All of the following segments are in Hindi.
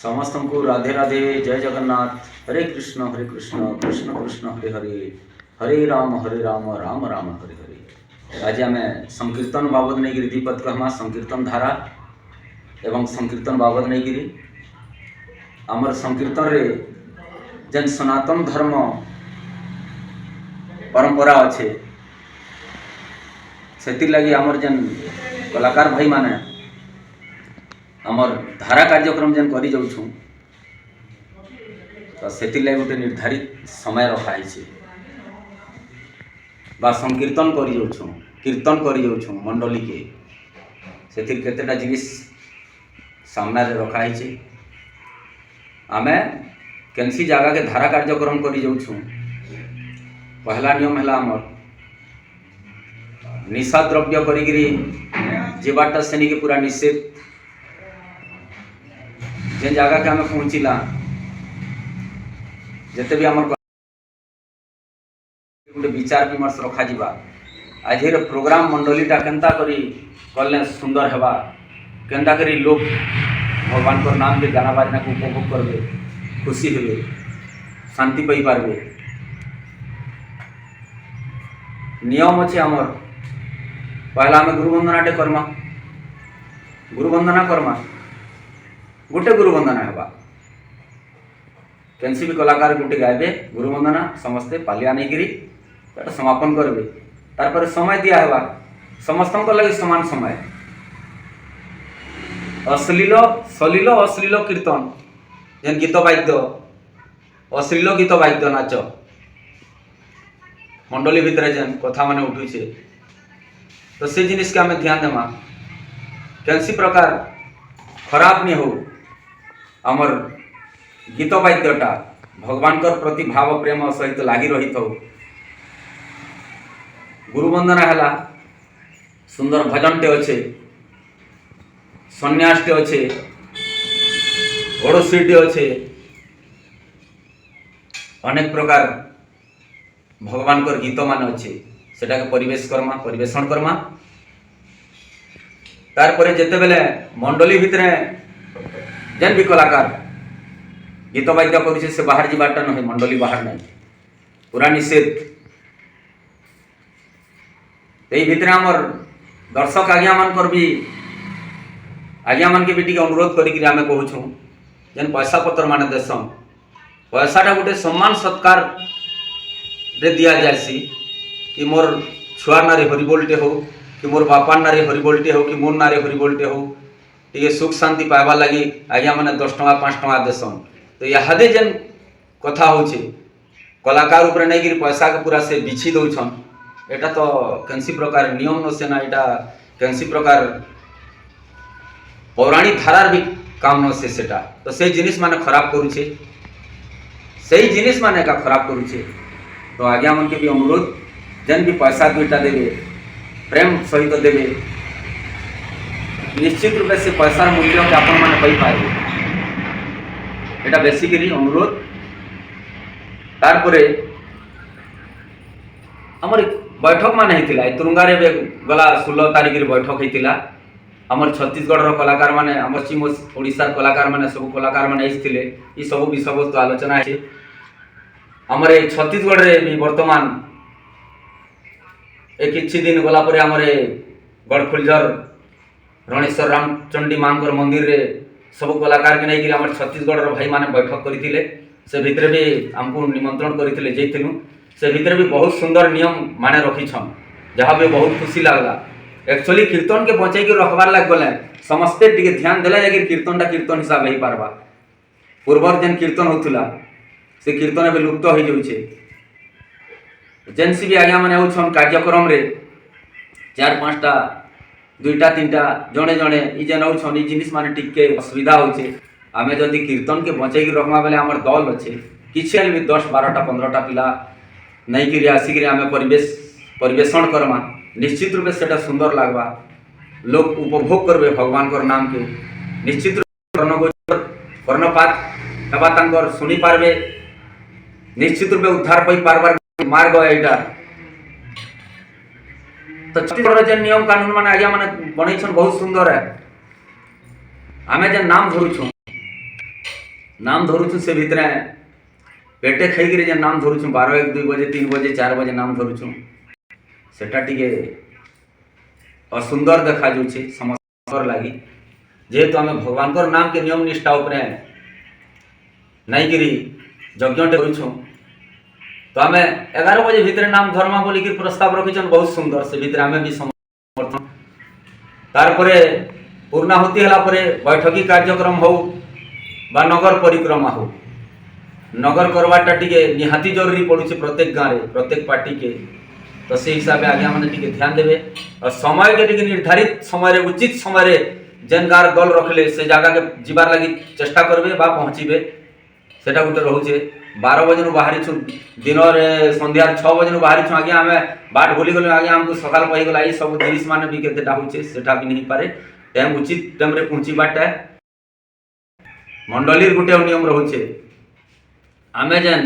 समस्त को राधे राधे जय जगन्नाथ। हरे कृष्ण कृष्ण कृष्ण हरे हरे, हरे राम राम राम हरे हरे। आज आम संकीर्तन बाबद नहीं दीपद कहमा संकीर्तन धारा एवं संकीर्तन बाबद नहीं आमर संकीर्तन रे जेन सनातन धर्म परंपरा अच्छे से लगी आमर जेन कलाकार भाई माने आमर धारा कार्यक्रम जेन करी जाऊँ तो से गोटे निर्धारित समय रखाई बा संकीर्तन करी जाऊँ कीर्तन करी जाऊँ मंडली के से केतेटा जिनिस सामना रे रखाई। आमे केनसी जगह के धारा कार्यक्रम करी जाऊँ पहला नियम है आमर निशा द्रव्य करी जीवाटा सेनी के पूरा निषेध। जे जगह के आमे पहुँचला जिते भी आमर गोटे विचार विमर्श रखा जिबा आज प्रोग्राम मंडलीटा केनता करी कले सुंदर हेबा केनता करी लोग भगवान को नाम के गाना बाजना को उपभोग करबे, खुशी हेबे, शांति पाई पारबे। नियम अच्छे आमर पहला आम गुरु वंदनाटे करमा, गुरु वंदना करमा गोटे गुरु वंदना हेबा केनसी भी कलाकार गोटे गायबे गुरु वंदना समस्ते पालिया नहीं गिरी समापन करबे। तार समय दिया हेबा समस्त लगे समान समय अश्लील सलील अश्लील कीर्तन जेन गीत वाद्य अश्लील गीत वाद्य नाच मंडली भितर जेन कथा माने उठुचे तो से जिनिस के आमे ध्यान देमा कैंसी प्रकार खराब नहीं हो। आमर गीत वाद्यटा भगवान कर प्रति भाव प्रेम सहित लगी रही था। गुरु वंदना है सुंदर भजनटे अच्छे सन्यासटे अच्छे ओडोसीटे अच्छे अनेक प्रकार भगवान कर गीत मान अच्छे सेटा के परिवेश करमा परिवेशन करमा। तार परे जेते बेले मंडली भितर जेन भी कलाकार गीत वाद्य करुचे से बाहर जीवाटा नहीं मंडली बाहर नहीं पूरा निषेध। यही भितर आमर दर्शक आज्ञा मान कर भी आज्ञा मान के भी टी अनुरोध करी आमे कहूँ जेन पैसा पत्र मान देसन पैसाटा गोटे सम्मान सत्कार रे दिया जासी कि मोर छुआ नारे हरिबोलटे हो कि मोर बापार नारे हरिबोलटे हो कि मोर नारे हरिबोलटे हो टे सुख शांति पाइबार लगी आज्ञा मैंने 10 टଙ୍କା 5 टଙ୍କା देसन। तो इहादे जेन कथा होचे कलाकार ऊपर नहीं कि पैसा के पूरा से बिछी दौछन एटा तो कैंसी प्रकार नियम न से ना एटा कैंसी प्रकार पौराणिक धारार भी काम न से सेटा तो से जिनिस माने खराब करुचे सही जिनिस माने का खराब करुचे। तो आज्ञा मन के भी अनुरोध जेन भी पैसा दुईटा देवे प्रेम सहित तो देवे निश्चित रूप से पैसार मूल्य के आपण माने पाई पाए एटा बेसिकली अनुरोध। तार परे हमर बैठक मान होता तुरुंगारे गला 16 तारिख बैठक होता आमर छत्तीसगढ़ कलाकार माने पश्चिम ओडिशा कलाकार माने सब कलाकार माने आइथिले ई सब विषय वस्तु आलोचना है। आमर छत्तीसगढ़ रे भी वर्तमान एक किछि दिन गला परे आमर गढ़फुलझर रणेश्वर रामचंडी मांकर मंदिर रे सब कलाकार के नहीं आमर छत्तीसगढ़ भाई माने बैठक करथिले से भितर भी हमको निमंत्रण करथिले जेथिलु से भितर भी बहुत सुंदर नियम माने रखी छन जहाँ भी बहुत खुशी लगला। एक्चुअली कीर्तन के बचाई के रखबार लग गले समस्ते टिके ध्यान देला जाकि कीर्तनटा कीर्तन हिसाब ही पारबा। पूर्वर जेन कीर्तन होतुला से कीर्तन अब लुप्त हो जाउछे। जेनसी भी आज्ञा माने होछन कार्यक्रम रे 4-5टा 2टा 3टा जणे जणे ई जेन होछन ई जिनिस माने टिके असुविधा होछे। आमे जदि कीर्तन के बचाई के रखमा बेले हमर दल अच्छे किछि भी 10-12टा 15टा पिला नहीं कि आसिक आमे परिवेशन करमा निश्चित रूप से सुंदर लगवा लोग उपभोग करबे भगवान कर नाम के निश्चित रूप कर्णपात हेबा तांकर सुनी पारबे निश्चित रूप उद्धार पाई पारबार मार्ग एटा। तो छत्तीसगढ़ जे नियम कानून माने आज्ञा माने बनई छन बहुत सुंदर है। आमे जे नाम धरुछु नाम धरुछु से भितरे पेटे खाइकी जे नाम धरुछु 12 1 2 बजे 3 बजे 4 बजे नाम धरुछु सेटा टिके असुंदर देखा जाउछे समस्त लगी जेहेतु आम भगवान नाम के नियम निष्ठा उपरे नहीं करी यज्ञटे करूँ तो आम 11 बजे भितर नाम धर्मा बोलिक प्रस्ताव रखीचन बहुत सुंदर से भितर आम भी समर्थन तारपरे पूर्णाहुति है बैठकी कार्यक्रम हो बा नगर परिक्रमा हो नगर करवाटा टिके निहाती जरूरी पड़ुछि प्रत्येक गाँव में प्रत्येक पार्टी के तो से हिसाब से आज्ञा मैंने टिके ध्यान देवे और समय के टिके निर्धारित समय उचित समय जेन गाँव दल रखले से जगह के जीवार लगी चेष्टा करबे बा पहुँचे सेटा गोटे रोचे 12 बजे बाहरी छु दिन संध्या 6 बजे बाहरी छु आज्ञा आम बाट भूली गलु आज्ञा आमको सकाल पाईगला ये सब जिनिस मान भी केतेटा होचे सेटा भी नहीं पारे टाइम उचित टाइम रे पहुँचीबाटा मंडली गोटे नियम रोचे आमे जेन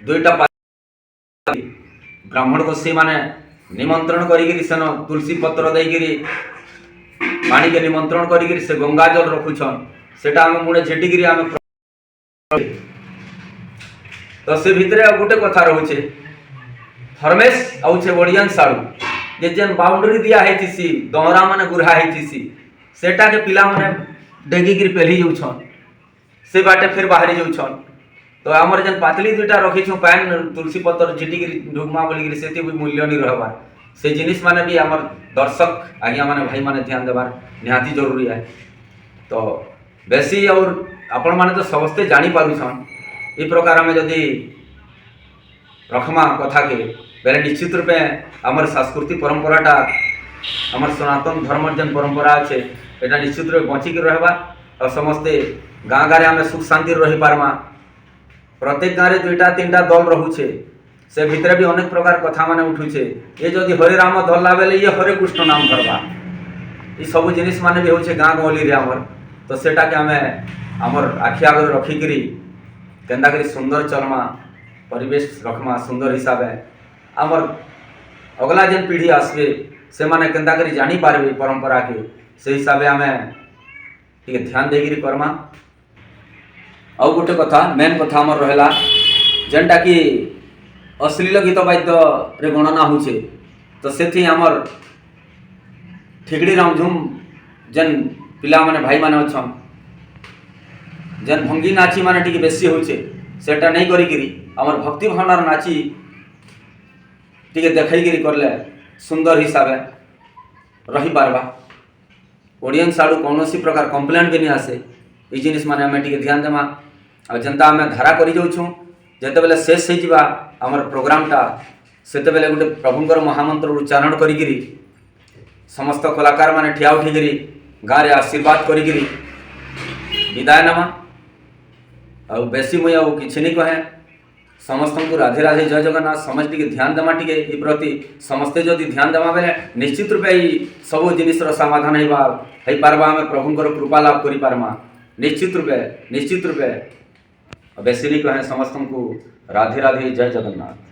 दुईटा ब्राह्मण गोष्ठी माने निमंत्रण करी सेन तुलसी पत्र देकरी पानी के निमंत्रण करी से गंगा जल रखुछन सेटा आम मुड़े झेटिकी आम तो से भितरे गोटे कथा रोचे फरमेश आउे बड़ियान साड़ू जे जेन बाउंड्री दिया है दहरा माने गुरहा है सेटा के पिला माने डेगिकी पेली जाऊन से बाटे फिर बाहरी जाऊन तो आमर जेन पातली दुईटा रखीछू पैन तुलसी पत्र झिटिकी ढुकमा बोलिकी से भी मूल्य नहीं रहबार से जिनिस माने भी आमर दर्शक आज्ञा माने भाई माने ध्यान देवार निहाती जरूरी है तो बेसी और आपण माने तो समस्ते जानी पारुछन ई प्रकार आम जदि रखमा कथा के बेले निश्चित रूपे आमर सांस्कृतिक परंपराटा आमर सनातन धर्म जेन परंपरा अच्छे एटा निश्चित रूपे बचिक रहबा और समस्ते गाँ गाँव आम सुख शांति रही पारमा प्रत्येक गाँव में 2टा 3टा दल रोचे से भितर भी अनेक प्रकार कथा माने उठुचे ये जदि हरे राम धरला बेले ये हरे कृष्ण नाम धरवा ये सब जिनिस माने भी होचे गाँ गहली रे आमर तो सेटा के आमे आमर आखि आगे रखिकी केन्दा करी सुंदर चलमा परिवेश रखमा सुंदर हिसाब है आमर अगला जेन पीढ़ी आसबे से माने केन्दा करी जानी पारबे परंपरा के से हिसाब आमे टिके ध्यान देगिरी करमा और गोटे कथा मेन कथा आमर रहला जेनटा कि अश्लील गीत वाद्य रे गणना होचे तो सेथि आमर ठिगड़ी रामझुम जेन पिला माने भाई माने अच्छन जेन भंगी नाची माने टिके बेसी होचे सेटा नहीं करिकिरी आमर भक्ति भावनार नाची टिके देखैकिरी करले सुंदर हिसाब रही पारबा ऑडियंस आड़ू कौन प्रकार कंप्लेंट भी नहीं आसे ये जिनिस माने आम टिके ध्यान देमा आ जनता आम धारा करी जाऊँ जिते बेले शेष हो आमर प्रोग्रामटा सेते बेले गोटे प्रभुंकर महामंत्र उच्चारण करी समस्त कलाकार माने ठिया उठिकी गाँव में आशीर्वाद करी विदाय नमा आ बेसी मुई आ कि नहीं कहे समस्त को राधे राधे जय जगन्नाथ समस्त टिके ध्यान देमा टिके ए प्रति समस्ते जदि ध्यान देमा बेले निश्चित रूपे सब जिनिस समाधान हो पारबा आम प्रभुंकर कृपा लाभ करि पारमा निश्चित रूपे बेसी नहीं कहे समस्त को राधे राधे जय जगन्नाथ।